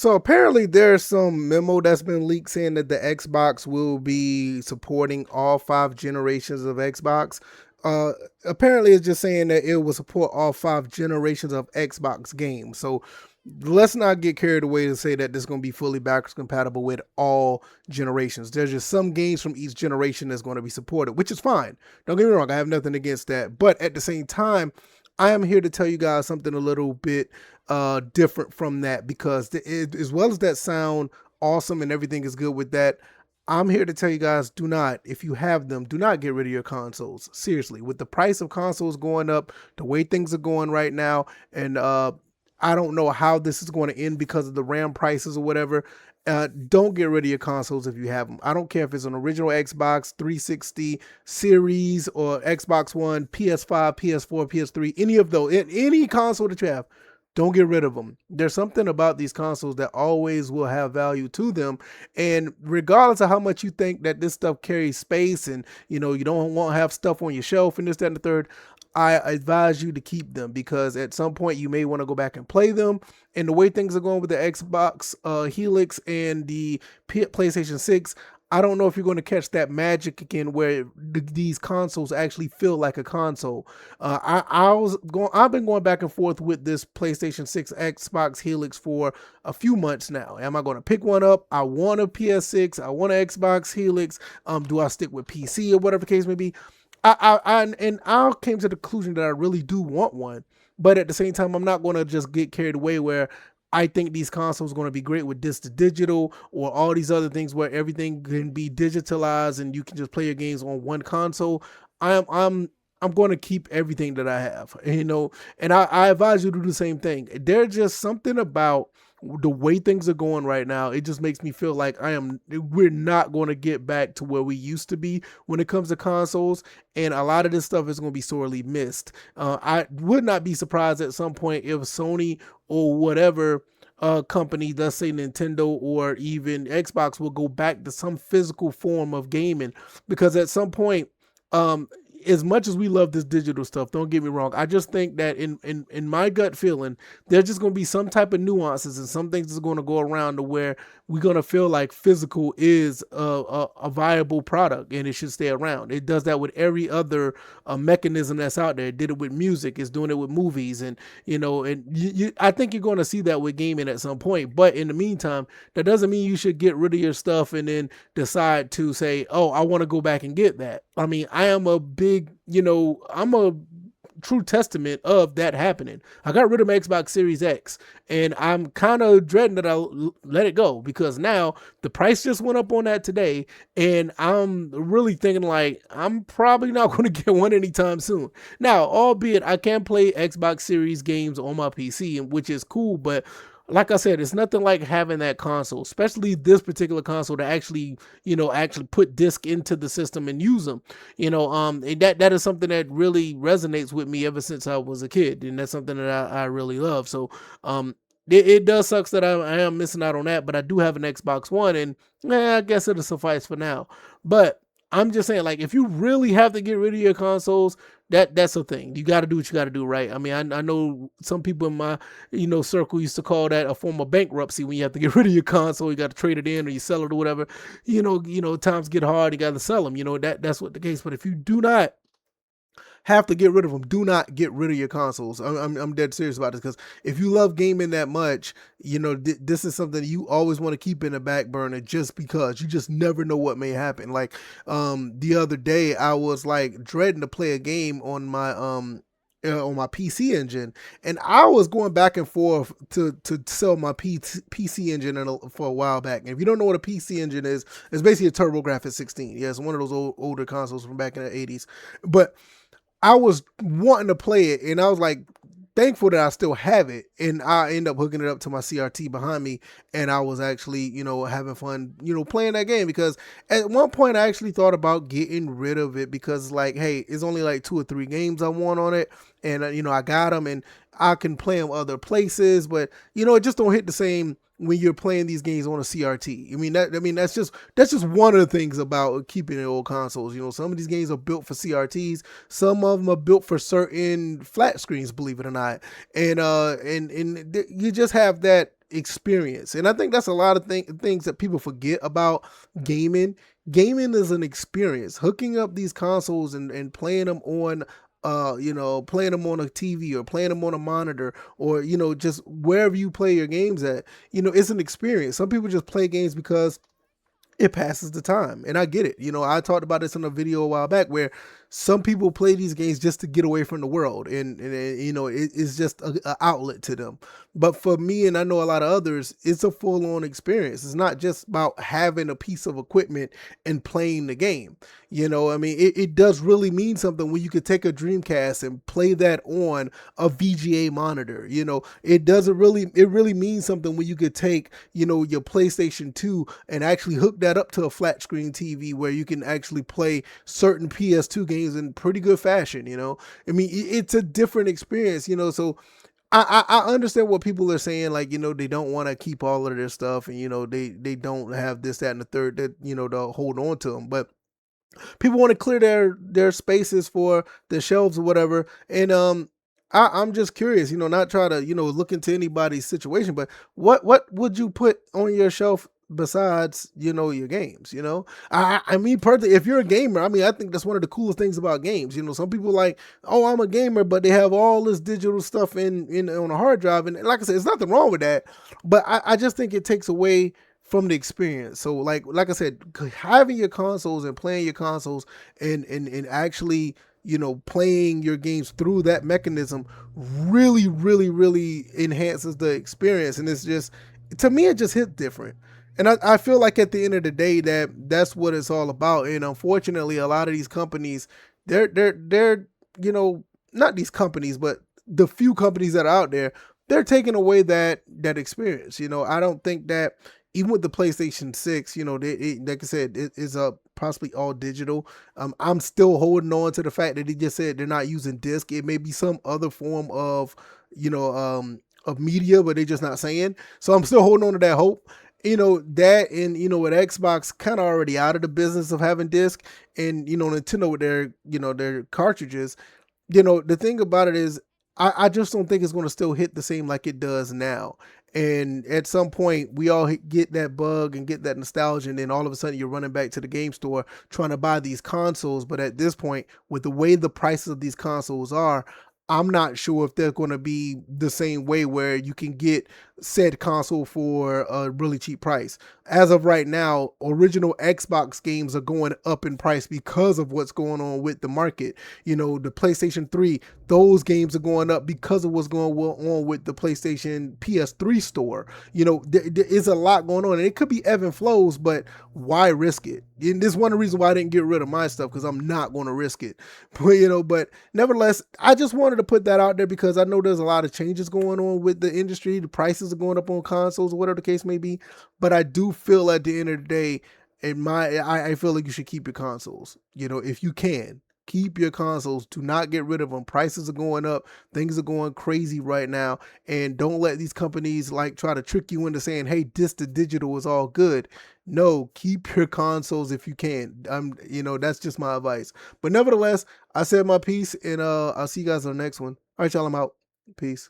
So apparently there's some memo that's been leaked saying that the Xbox will be supporting all 5 generations of Xbox. Uh, Apparently it's just saying that it will support all 5 generations of Xbox games. So let's not get carried away to say that this is going to be fully backwards compatible with all generations. There's just some games from each generation that's going to be supported, which is fine. Don't get me wrong, I have nothing against that. But at the same time, I am here to tell you guys something a little bit different from that, because as well as that sound awesome and everything is good with that, I'm here to tell you guys, do not, if you have them, do not get rid of your consoles. Seriously, with the price of consoles going up, the way things are going right now, and I don't know how this is going to end because of the RAM prices or whatever. Don't get rid of your consoles if you have them. I don't care if it's an original Xbox 360 series or Xbox One, PS5, PS4, PS3, any of those, any console that you have. Don't get rid of them. There's something about these consoles that always will have value to them. And regardless of how much you think that this stuff carries space and, you don't want to have stuff on your shelf and this, that, and the third, I advise you to keep them, because at some point you may want to go back and play them. And the way things are going with the Xbox Helix and the PlayStation 6, I don't know if you're going to catch that magic again where these consoles actually feel like a console. I've been going back and forth with this PlayStation 6 Xbox Helix for a few months now. Am I going to pick one up? I want a PS6. I want an Xbox Helix. Do I stick with PC or whatever the case may be? I came to the conclusion that I really do want one, but at the same time, I'm not going to just get carried away where I think these consoles are going to be great with this to digital or all these other things where everything can be digitalized and you can just play your games on one console. I'm going to keep everything that I have, and I advise you to do the same thing. There's just something about the way things are going right now. It just makes me feel like we're not going to get back to where we used to be when it comes to consoles. And a lot of this stuff is going to be sorely missed. I would not be surprised at some point if Sony or whatever company, let's say Nintendo or even Xbox, will go back to some physical form of gaming, because at some point, as much as we love this digital stuff, don't get me wrong, I just think that in my gut feeling, there's just going to be some type of nuances and some things is going to go around to where we're going to feel like physical is a viable product and it should stay around. It does that with every other mechanism that's out there. It did it with music. It's doing it with movies. And, I think you're going to see that with gaming at some point. But in the meantime, that doesn't mean you should get rid of your stuff and then decide to say, oh, I want to go back and get that. I mean, I am a big, I'm a true testament of that happening. I got rid of my Xbox Series X and I'm kind of dreading that I'll let it go, because now the price just went up on that today and I'm really thinking like I'm probably not going to get one anytime soon. Now, albeit I can play Xbox Series games on my PC, which is cool, but like I said, it's nothing like having that console, especially this particular console, to actually put disc into the system and use them. And that is something that really resonates with me ever since I was a kid, and that's something that I really love. So, it does suck that I am missing out on that, but I do have an Xbox One, and I guess it'll suffice for now. But I'm just saying, like, if you really have to get rid of your consoles, that's a thing. You got to do what you got to do, right? I mean, I know some people in my circle used to call that a form of bankruptcy when you have to get rid of your console. You got to trade it in or you sell it or whatever. Times get hard. You got to sell them. That's what the case. But if you do not have to get rid of them, do not get rid of your consoles. I'm dead serious about this, because if you love gaming that much, this is something you always want to keep in the back burner, just because you just never know what may happen. Like the other day, I was like dreading to play a game on my PC Engine, and I was going back and forth to sell my PC Engine for a while back. And if you don't know what a PC Engine is, it's basically a TurboGrafx 16. Yeah, it's one of those older consoles from back in the 80s. But I was wanting to play it, and I was like thankful that I still have it, and I end up hooking it up to my CRT behind me, and I was actually, having fun, playing that game, because at one point I actually thought about getting rid of it, because like, hey, it's only like 2 or 3 games I want on it, and I got them, and I can play them other places, but it just don't hit the same when you're playing these games on a CRT. That's just one of the things about keeping the old consoles. Some of these games are built for CRTs, some of them are built for certain flat screens, believe it or not. And you just have that experience. And I think that's a lot of things that people forget about gaming. Gaming is an experience. Hooking up these consoles and playing them on playing them on a TV or playing them on a monitor or, just wherever you play your games at, it's an experience. Some people just play games because it passes the time, and I get it. I talked about this in a video a while back where some people play these games just to get away from the world, and it's just a outlet to them. But for me, and I know a lot of others, it's a full-on experience. It's not just about having a piece of equipment and playing the game. I mean, it does really mean something when you could take a Dreamcast and play that on a VGA monitor. It really means something when you could take, your PlayStation 2 and actually hook that up to a flat screen TV where you can actually play certain PS2 games in pretty good fashion. I mean, it's a different experience. So I understand what people are saying, like, they don't want to keep all of their stuff, and they don't have this, that, and the third that to hold on to them, but people want to clear their spaces for the shelves or whatever. And I'm just curious, not try to look into anybody's situation, but what would you put on your shelf besides your games? I mean, personally, if you're a gamer, I mean, I think that's one of the coolest things about games. Some people like, oh, I'm a gamer, but they have all this digital stuff in on a hard drive, and like I said, there's nothing wrong with that, but I just think it takes away from the experience. So like I said, having your consoles and playing your consoles and actually playing your games through that mechanism really really really enhances the experience. And it's just, to me, it just hits different. And I feel like at the end of the day that's what it's all about. And unfortunately, a lot of these companies, they're not these companies, but the few companies that are out there, they're taking away that experience. I don't think that even with the PlayStation 6, like I said, it is possibly all digital. I'm still holding on to the fact that they just said they're not using disc. It may be some other form of, of media, but they're just not saying. So I'm still holding on to that hope. That, and with Xbox kind of already out of the business of having disc, and Nintendo with their cartridges. The thing about it is, I just don't think it's going to still hit the same like it does now. And at some point, we all get that bug and get that nostalgia, and then all of a sudden, you're running back to the game store trying to buy these consoles. But at this point, with the way the prices of these consoles are, I'm not sure if they're going to be the same way where you can get said console for a really cheap price. As of right now, original Xbox games are going up in price because of what's going on with the market. The PlayStation 3, those games are going up because of what's going on with the PlayStation PS3 store. There is a lot going on, and it could be ebb and flows, but why risk it? And this is one of the reasons why I didn't get rid of my stuff, because I'm not going to risk it. But nevertheless, I just wanted to put that out there because I know there's a lot of changes going on with the industry. The prices are going up on consoles or whatever the case may be. But I do feel at the end of the day, I feel like you should keep your consoles. If you can. Keep your consoles. Do not get rid of them. Prices are going up. Things are going crazy right now. And don't let these companies try to trick you into saying, hey, this to digital is all good. No, keep your consoles if you can. That's just my advice. But nevertheless, I said my piece, and I'll see you guys on the next one. All right, y'all, I'm out. Peace.